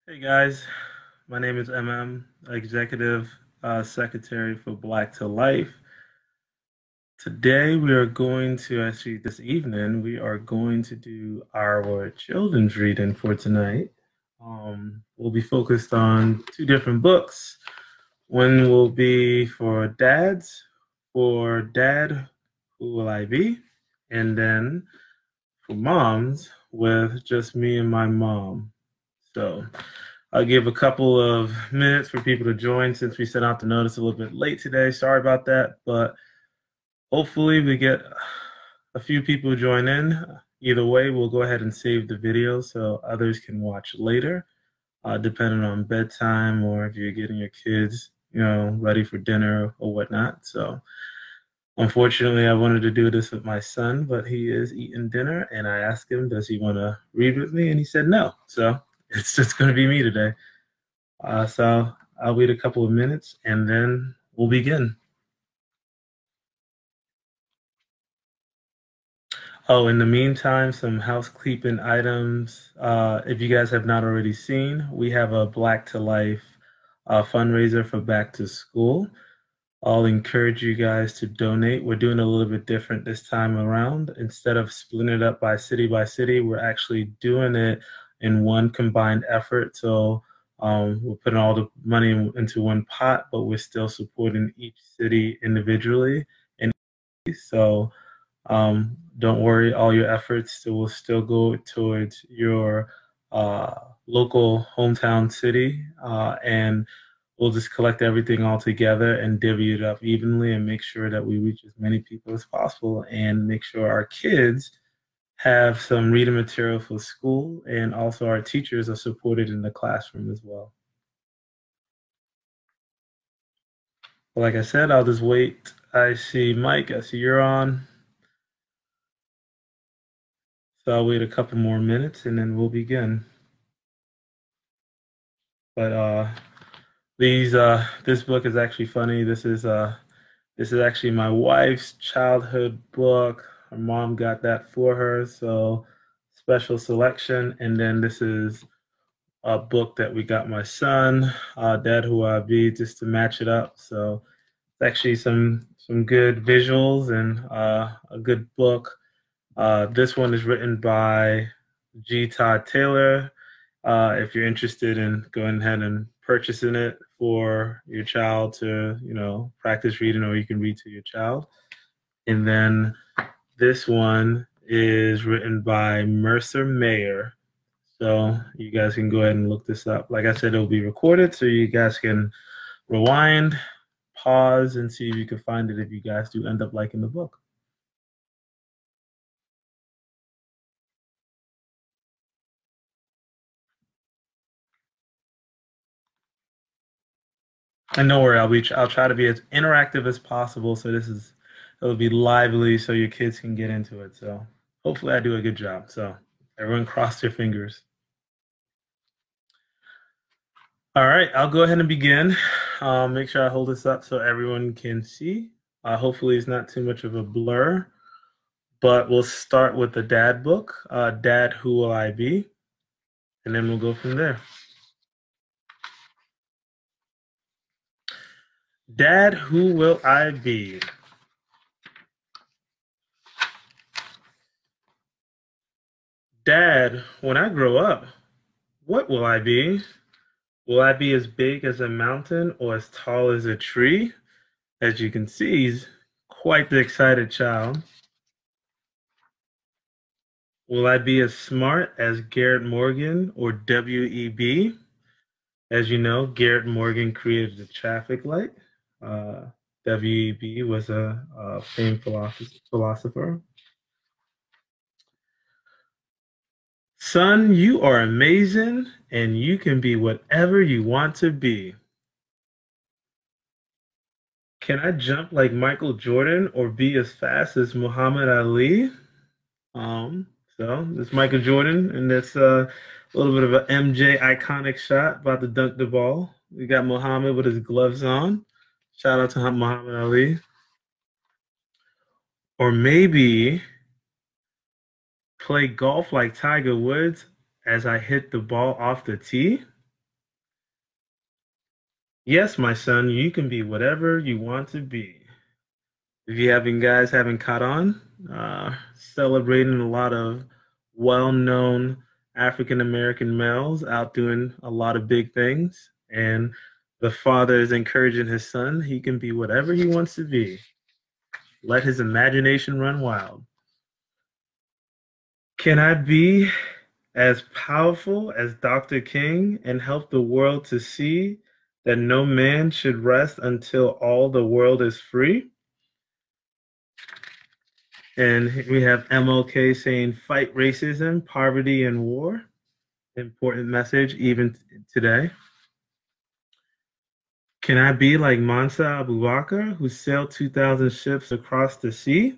Hey guys, my name is Emem, Executive Secretary for Black to Life. Today we are going to, actually this evening, we are going to do our children's reading for tonight. We'll be focused on two different books. One will be for dads, for Dad, Who Will I Be? And then for moms, with just me and my mom. So I'll give a couple of minutes for people to join since we sent out the notice a little bit late today. Sorry about that, but hopefully we get a few people join in. Either way, we'll go ahead and save the video so others can watch later, depending on bedtime or if you're getting your kids, ready for dinner or whatnot. So unfortunately, I wanted to do this with my son, but he is eating dinner, and I asked him, does he want to read with me? And he said no. So it's just going to be me today. So I'll wait a couple of minutes and then we'll begin. Oh, in the meantime, some housekeeping items. If you guys have not already seen, we have a Black to Life fundraiser for back to school. I'll encourage you guys to donate. We're doing a little bit different this time around. Instead of splitting it up by city, we're actually doing it in one combined effort. So we're putting all the money into one pot, but we're still supporting each city individually. And so don't worry, all your efforts will still go towards your local hometown city, and we'll just collect everything all together and divvy it up evenly and make sure that we reach as many people as possible and make sure our kids have some reading material for school and also our teachers are supported in the classroom as well. Like I said, I'll just wait. I see Mike, I see you're on. So I'll wait a couple more minutes and then we'll begin. But this book is actually funny. This is actually my wife's childhood book. Her mom got that for her, so special selection. And then this is a book that we got my son, Dad Who I Be, just to match it up. So it's actually some good visuals and a good book. This one is written by G Todd Taylor. If you're interested in going ahead and purchasing it for your child to, practice reading, or you can read to your child. And then this one is written by Mercer Mayer. So you guys can go ahead and look this up. Like I said, it'll be recorded, so you guys can rewind, pause, and see if you can find it if you guys do end up liking the book. And don't worry, I'll try to be as interactive as possible. So it'll be lively so your kids can get into it. So hopefully I do a good job. So everyone cross their fingers. All right, I'll go ahead and begin. Make sure I hold this up so everyone can see. Hopefully it's not too much of a blur, but we'll start with the dad book, Dad, Who Will I Be? And then we'll go from there. Dad, Who Will I Be? Dad, when I grow up, what will I be? Will I be as big as a mountain or as tall as a tree? As you can see, he's quite the excited child. Will I be as smart as Garrett Morgan or W.E.B.? As you know, Garrett Morgan created the traffic light. W.E.B. was a famed philosopher. Son, you are amazing and you can be whatever you want to be. Can I jump like Michael Jordan or be as fast as Muhammad Ali? Um, so this Michael Jordan, and that's a little bit of an MJ iconic shot about to dunk the ball. We got Muhammad with his gloves on. Shout out to Muhammad Ali. Or maybe play golf like Tiger Woods as I hit the ball off the tee. Yes, my son, you can be whatever you want to be. If you haven't caught on, celebrating a lot of well-known African American males out doing a lot of big things, and the father is encouraging his son. He can be whatever he wants to be. Let his imagination run wild. Can I be as powerful as Dr. King and help the world to see that no man should rest until all the world is free? And we have MLK saying, fight racism, poverty, and war. Important message even today. Can I be like Mansa Abubakar, who sailed 2,000 ships across the sea?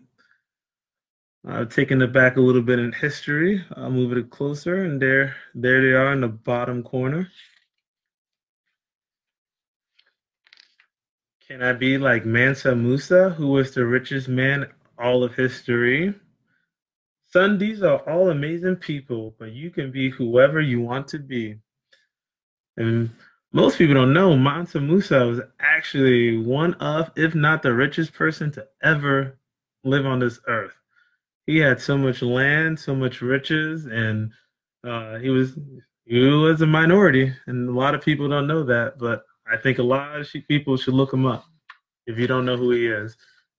Taking it back a little bit in history, I'll move it closer, and there they are in the bottom corner. Can I be like Mansa Musa, who was the richest man all of history? Son, these are all amazing people, but you can be whoever you want to be. And most people don't know Mansa Musa was actually one of, if not the richest person to ever live on this earth. He had so much land, so much riches, and he was a minority, and a lot of people don't know that. But I think a lot of people should look him up. If you don't know who he is,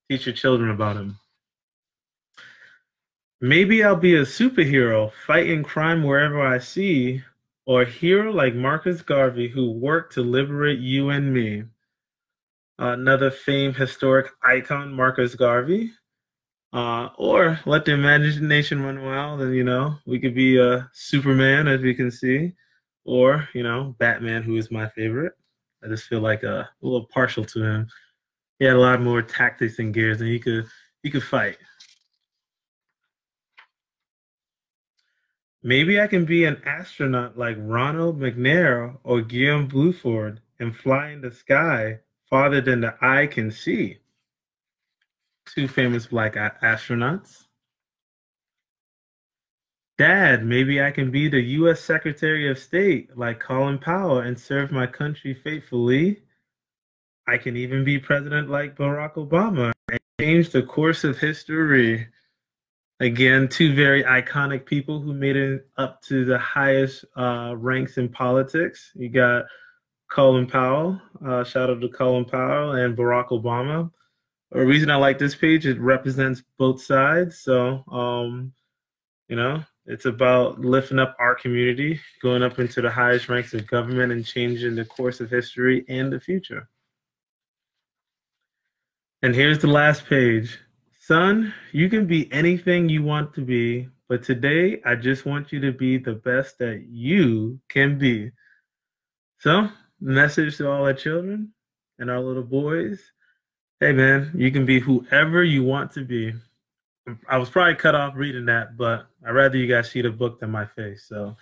teach your children about him. Maybe I'll be a superhero fighting crime wherever I see, or a hero like Marcus Garvey who worked to liberate you and me. Another famed historic icon, Marcus Garvey. Or let the imagination run wild, and we could be Superman, as we can see, or Batman, who is my favorite. I just feel like a little partial to him. He had a lot more tactics and gears, and he could fight. Maybe I can be an astronaut like Ronald McNair or Guillaume Bluford and fly in the sky farther than the eye can see. Two famous black astronauts. Dad, maybe I can be the U.S. Secretary of State like Colin Powell and serve my country faithfully. I can even be president like Barack Obama and change the course of history. Again, two very iconic people who made it up to the highest ranks in politics. You got Colin Powell, shout out to Colin Powell, and Barack Obama. A reason I like this page, it represents both sides. So, it's about lifting up our community, going up into the highest ranks of government and changing the course of history and the future. And here's the last page. Son, you can be anything you want to be, but today I just want you to be the best that you can be. So, message to all our children and our little boys. Hey man, you can be whoever you want to be. I was probably cut off reading that, but I'd rather you guys see the book than my face. So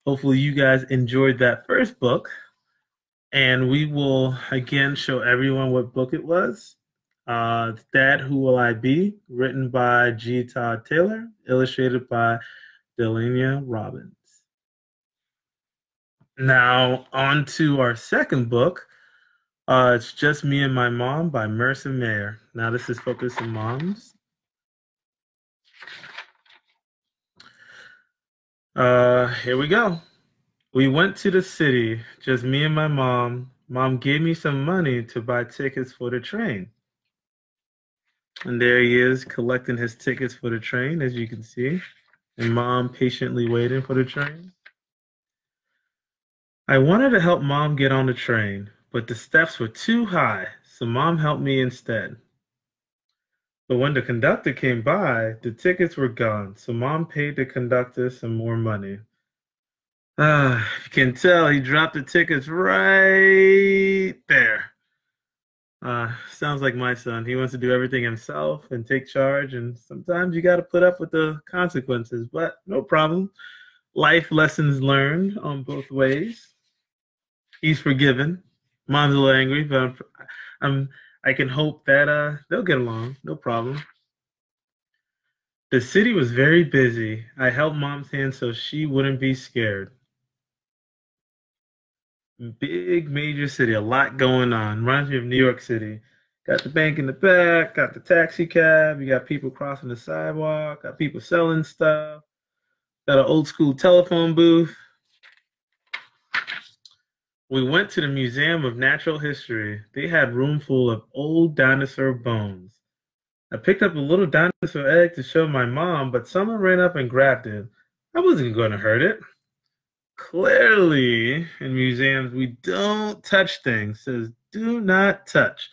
hopefully you guys enjoyed that first book. And we will again show everyone what book it was. Dad, Who Will I Be? Written by G Todd Taylor, illustrated by Delania Robbins. Now on to our second book. It's Just Me and My Mom by Mercer Mayer. Now this is focused on moms. Here we go. We went to the city, just me and my mom. Mom gave me some money to buy tickets for the train. And there he is collecting his tickets for the train, as you can see. And mom patiently waiting for the train. I wanted to help mom get on the train, but the steps were too high, so mom helped me instead. But when the conductor came by, the tickets were gone, so mom paid the conductor some more money. You can tell he dropped the tickets right there. Sounds like my son. He wants to do everything himself and take charge, and sometimes you got to put up with the consequences, but no problem. Life lessons learned on both ways. He's forgiven. Mom's a little angry, but I can hope that they'll get along. No problem. The city was very busy. I held mom's hand so she wouldn't be scared. Big major city, a lot going on. Reminds me of New York City. Got the bank in the back, got the taxi cab, you got people crossing the sidewalk, got people selling stuff, got an old school telephone booth. We went to the Museum of Natural History. They had a room full of old dinosaur bones. I picked up a little dinosaur egg to show my mom, but someone ran up and grabbed it. I wasn't going to hurt it. Clearly, in museums, we don't touch things. It says do not touch.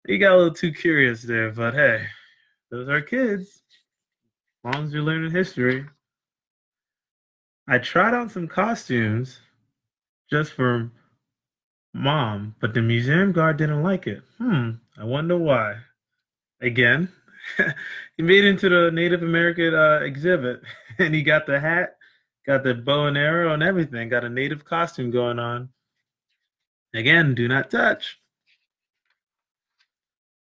You got a little too curious there, but hey, those are kids. As long as you're learning history. I tried on some costumes just for mom, but the museum guard didn't like it. I wonder why. Again, he made it into the Native American exhibit, and he got the hat, got the bow and arrow and everything, got a native costume going on. Again, do not touch.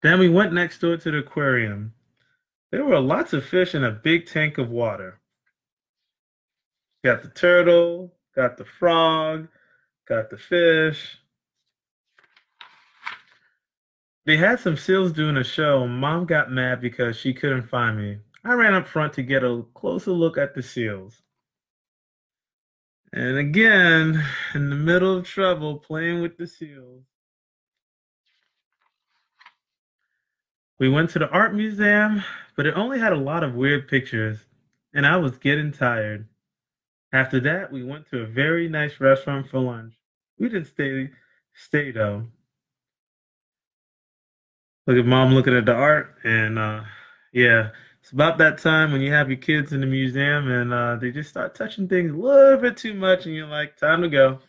Then we went next door to the aquarium. There were lots of fish in a big tank of water. Got the turtle, got the frog, got the fish. They had some seals doing a show. Mom got mad because she couldn't find me. I ran up front to get a closer look at the seals. And again, in the middle of trouble, playing with the seals. We went to the art museum, but it only had a lot of weird pictures, and I was getting tired. After that, we went to a very nice restaurant for lunch. We didn't stay though. Look at mom looking at the art, and yeah, it's about that time when you have your kids in the museum and they just start touching things a little bit too much, and you're like, time to go.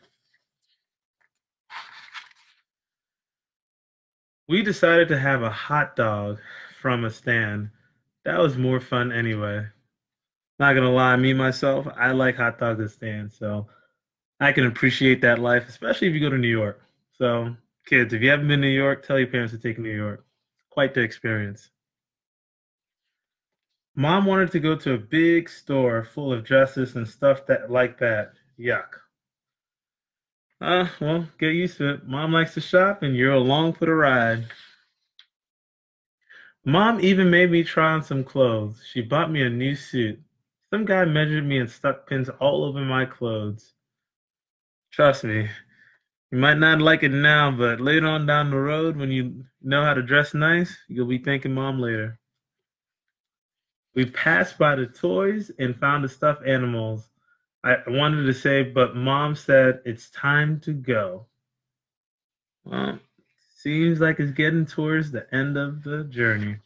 We decided to have a hot dog from a stand. That was more fun anyway. Not gonna lie, me myself, I like hot dogs at stands, so I can appreciate that life, especially if you go to New York. So, kids, if you haven't been to New York, tell your parents to take you to New York. Quite the experience. Mom wanted to go to a big store full of dresses and stuff that like that. Yuck. Well, get used to it. Mom likes to shop and you're along for the ride. Mom even made me try on some clothes. She bought me a new suit. Some guy measured me and stuck pins all over my clothes. Trust me, you might not like it now, but later on down the road, when you know how to dress nice, you'll be thanking mom later. We passed by the toys and found the stuffed animals. I wanted to say, but mom said it's time to go. Well, seems like it's getting towards the end of the journey.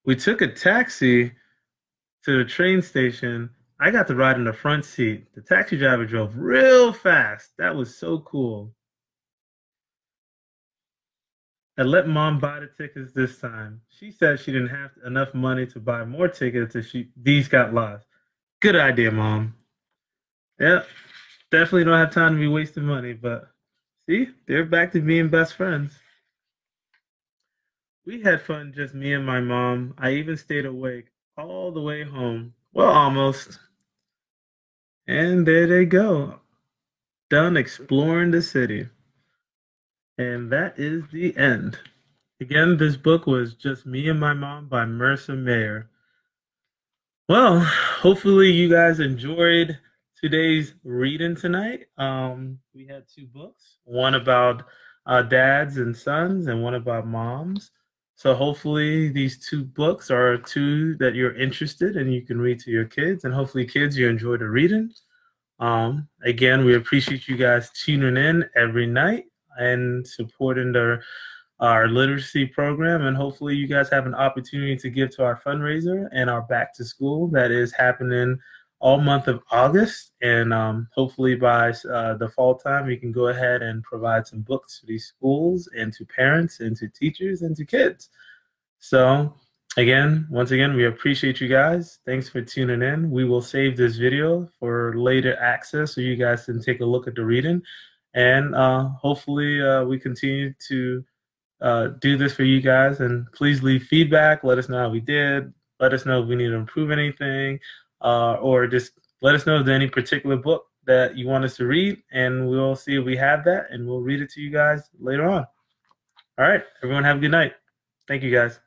We took a taxi to the train station. I got to ride in the front seat. The taxi driver drove real fast. That was so cool. I let mom buy the tickets this time. She said she didn't have enough money to buy more tickets if these got lost. Good idea, mom. Yep, definitely don't have time to be wasting money, but see, they're back to being best friends. We had fun, just me and my mom. I even stayed awake all the way home. Well, almost. And there they go, done exploring the city. And that is the end. Again, this book was Just Me and My Mom by Mercer Mayer. Well, hopefully you guys enjoyed today's reading tonight. We had two books, one about dads and sons and one about moms. So hopefully these two books are two that you're interested in and you can read to your kids. And hopefully kids, you enjoy the reading. Again, we appreciate you guys tuning in every night and supporting our literacy program. And hopefully you guys have an opportunity to give to our fundraiser and our back to school that is happening all month of August. And hopefully by the fall time, we can go ahead and provide some books to these schools and to parents and to teachers and to kids. So again, once again, we appreciate you guys. Thanks for tuning in. We will save this video for later access so you guys can take a look at the reading. And hopefully we continue to do this for you guys. And please leave feedback. Let us know how we did. Let us know if we need to improve anything. Or just let us know if there's any particular book that you want us to read, and we'll see if we have that, and we'll read it to you guys later on. All right, everyone have a good night. Thank you, guys.